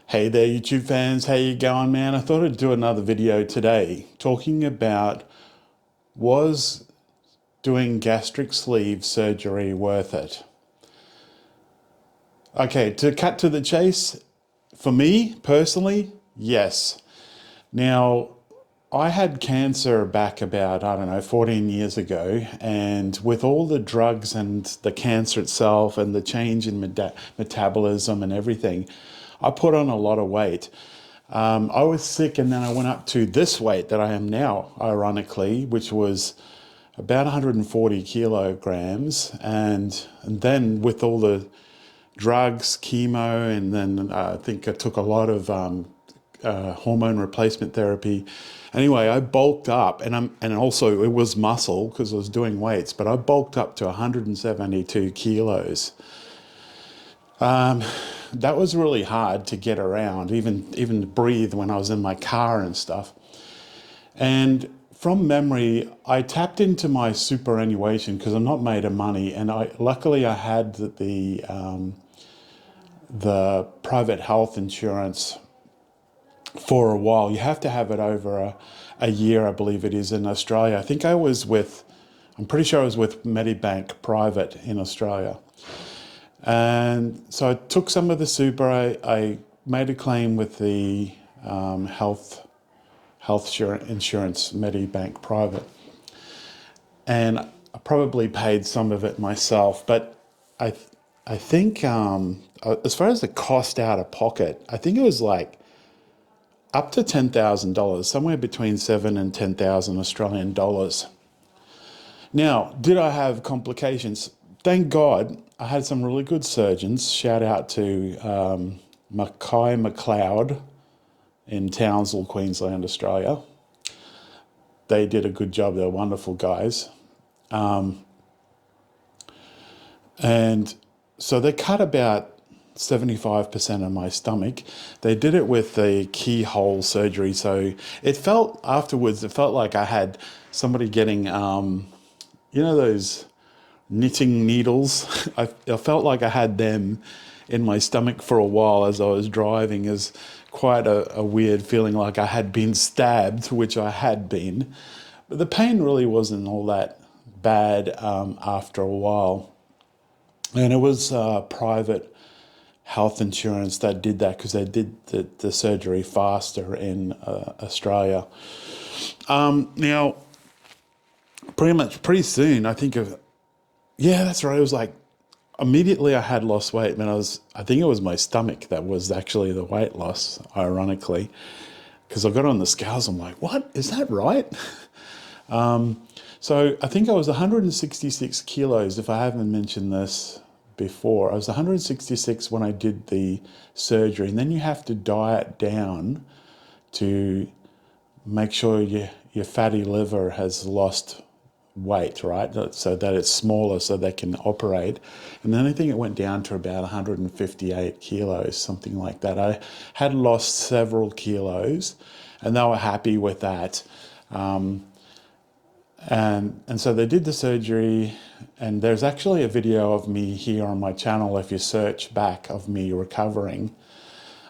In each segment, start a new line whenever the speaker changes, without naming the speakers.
Hey there, YouTube fans. How you going, man? I thought I'd do another video today talking about, was doing gastric sleeve surgery worth it? Okay, to cut to the chase, for me personally, yes. Now, I had cancer back about, I don't know, 14 years ago, and with all the drugs and the cancer itself and the change in metabolism and everything, I put on a lot of weight. I was sick and then I went up to this weight that I am now, ironically, which was about 140 kilograms. And then with all the drugs, chemo, and then I think I took a lot of hormone replacement therapy. Anyway, I bulked up, and also it was muscle because I was doing weights, but I bulked up to 172 kilos. That was really hard to get around, even to breathe when I was in my car and stuff. And from memory, I tapped into my superannuation because I'm not made of money, and luckily I had the private health insurance for a while. You have to have it over a year, I believe it is, in Australia. I think I'm pretty sure I was with Medibank Private in Australia. And so I took some of the super. I made a claim with the health insurance, Medibank Private, and I probably paid some of it myself. But I think as far as the cost out of pocket, I think it was like up to $10,000, somewhere between 7 and 10,000 Australian dollars. Now, did I have complications? Thank God I had some really good surgeons. Shout out to Mackay McLeod in Townsville, Queensland, Australia. They did a good job. They're wonderful guys. And so they cut about 75% of my stomach. They did it with the keyhole surgery. So it felt like I had somebody getting, those knitting needles. I felt like I had them in my stomach for a while as I was driving. Is quite a weird feeling, like I had been stabbed, which I had been. But the pain really wasn't all that bad after a while. And it was private health insurance that did that because they did the surgery faster in Australia. Now, pretty soon, I think yeah, that's right. It was like immediately I had lost weight. I think it was my stomach that was actually the weight loss, ironically, because I got on the scales. I'm like, what? Is that right? So I think I was 166 kilos, if I haven't mentioned this before. I was 166 when I did the surgery, and then you have to diet down to make sure your fatty liver has lost weight, right? So that it's smaller so they can operate. And then I think it went down to about 158 kilos, something like that. I had lost several kilos and they were happy with that. And so they did the surgery, and there's actually a video of me here on my channel if you search back, of me recovering.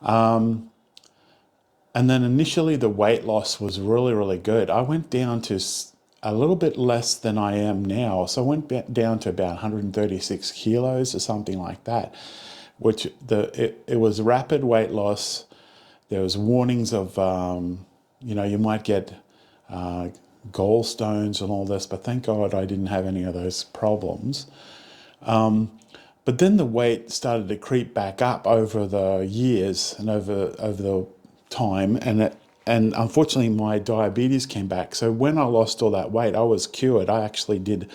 And then initially the weight loss was really, really good. I went down to a little bit less than I am now. So I went down to about 136 kilos or something like that, which it was rapid weight loss. There was warnings of, you might get gallstones and all this, but thank God I didn't have any of those problems. But then the weight started to creep back up over the years and over the time, and unfortunately my diabetes came back. So when I lost all that weight, I was cured. I actually did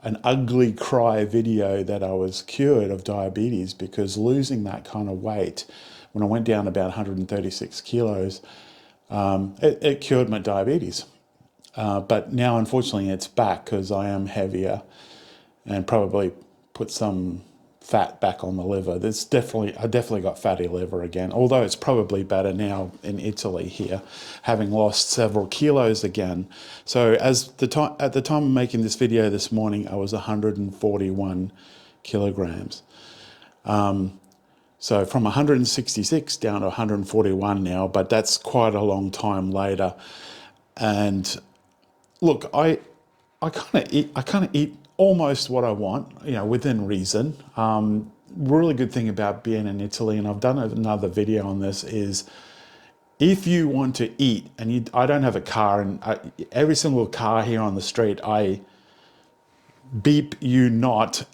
an ugly cry video that I was cured of diabetes, because losing that kind of weight, when I went down about 136 kilos, it cured my diabetes. But now, unfortunately, it's back because I am heavier and probably put some fat back on the liver. I definitely got fatty liver again, although it's probably better now in Italy here, having lost several kilos again. So at the time of making this video this morning, I was 141 kilograms. So from 166 down to 141 now, but that's quite a long time later. And look, I kind of eat almost what I want, you know, within reason. Really good thing about being in Italy, and I've done another video on this, is if you want to eat, and I don't have a car, and every single car here on the street, I beep you not,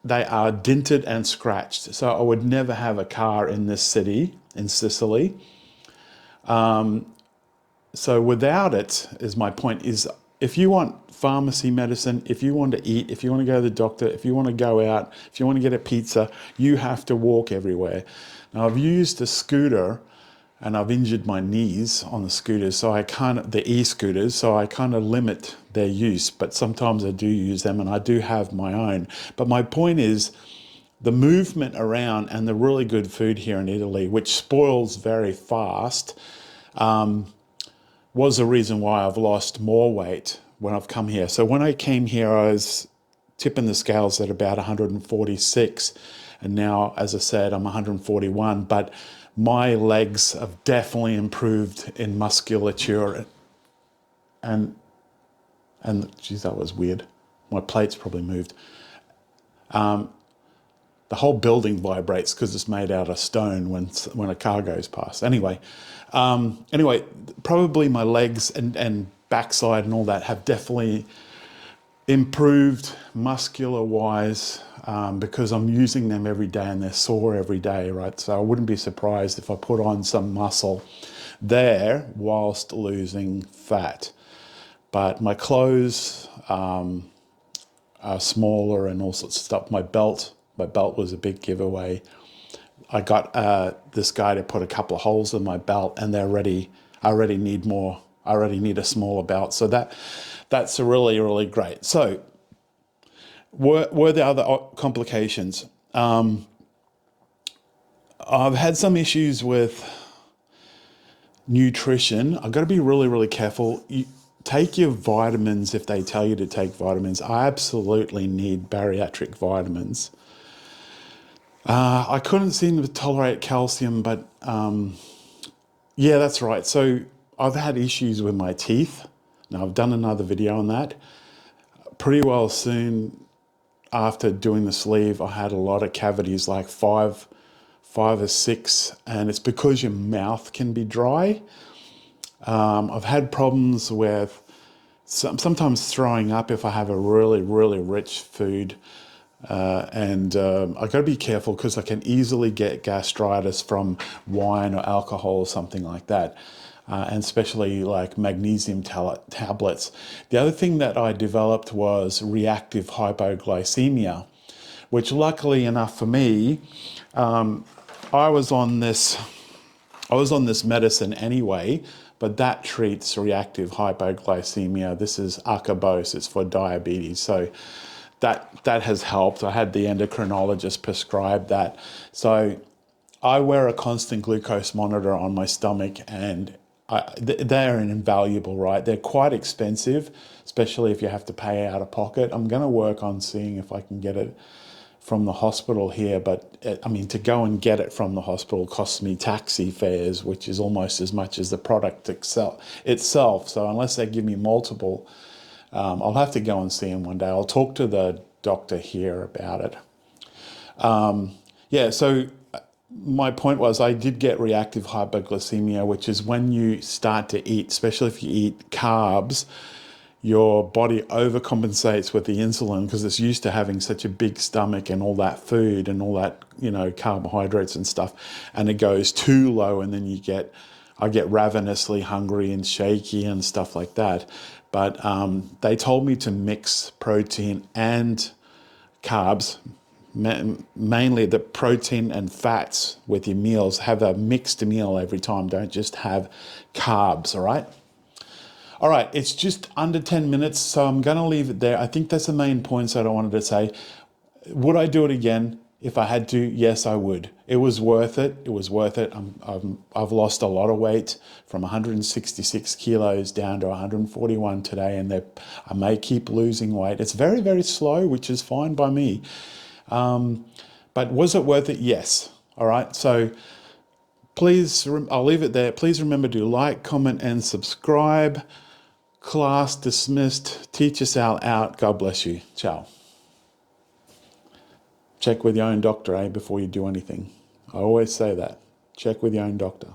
they are dented and scratched. So I would never have a car in this city, in Sicily. So without it, is my point, is if you want pharmacy medicine, if you want to eat, if you want to go to the doctor, if you want to go out, if you want to get a pizza, you have to walk everywhere. Now I've used a scooter and I've injured my knees on the scooters, so the e-scooters, so I kind of limit their use, but sometimes I do use them and I do have my own. But my point is, the movement around and the really good food here in Italy, which spoils very fast, was the reason why I've lost more weight when I've come here. So when I came here, I was tipping the scales at about 146. And now, as I said, I'm 141. But my legs have definitely improved in musculature. And geez, that was weird. My plates probably moved. The whole building vibrates because it's made out of stone when a car goes past. Anyway, probably my legs and backside and all that have definitely improved muscular-wise, because I'm using them every day and they're sore every day, right? So I wouldn't be surprised if I put on some muscle there whilst losing fat. But my clothes are smaller and all sorts of stuff. My belt was a big giveaway. I got this guy to put a couple of holes in my belt, and I already need more. I already need a smaller belt. So that's really, really great. So were there other complications? I've had some issues with nutrition. I've got to be really, really careful. Take your vitamins if they tell you to take vitamins. I absolutely need bariatric vitamins. I couldn't seem to tolerate calcium, but yeah, that's right. So I've had issues with my teeth. Now I've done another video on that. Pretty well soon after doing the sleeve, I had a lot of cavities, like five or six, and it's because your mouth can be dry. I've had problems with sometimes throwing up if I have a really, really rich food. And I've got to be careful because I can easily get gastritis from wine or alcohol or something like that. And especially like magnesium tablets. The other thing that I developed was reactive hypoglycemia, which luckily enough for me, I was on this medicine anyway, but that treats reactive hypoglycemia. This is acarbose, it's for diabetes. So that has helped. I had the endocrinologist prescribe that. So I wear a constant glucose monitor on my stomach, and they're invaluable, right? They're quite expensive, especially if you have to pay out of pocket. I'm going to work on seeing if I can get it from the hospital here, but I mean, to go and get it from the hospital costs me taxi fares, which is almost as much as the product itself. So unless they give me multiple, I'll have to go and see him one day. I'll talk to the doctor here about it. Yeah, so my point was I did get reactive hypoglycemia, which is when you start to eat, especially if you eat carbs, your body overcompensates with the insulin because it's used to having such a big stomach and all that food and all that, you know, carbohydrates and stuff, and it goes too low, and then I get ravenously hungry and shaky and stuff like that. But they told me to mix protein and carbs, mainly the protein and fats with your meals. Have a mixed meal every time. Don't just have carbs, all right? All right, it's just under 10 minutes, so I'm going to leave it there. I think that's the main points that I wanted to say. Would I do it again if I had to? Yes, I would. It was worth it. It was worth it. I've lost a lot of weight from 166 kilos down to 141 today, and I may keep losing weight. It's very, very slow, which is fine by me. But was it worth it? Yes. All right, so please, I'll leave it there. Please remember to like, comment, and subscribe. Class dismissed. Teacher Sal out. God bless you. Ciao. Check with your own doctor, before you do anything. I always say that. Check with your own doctor.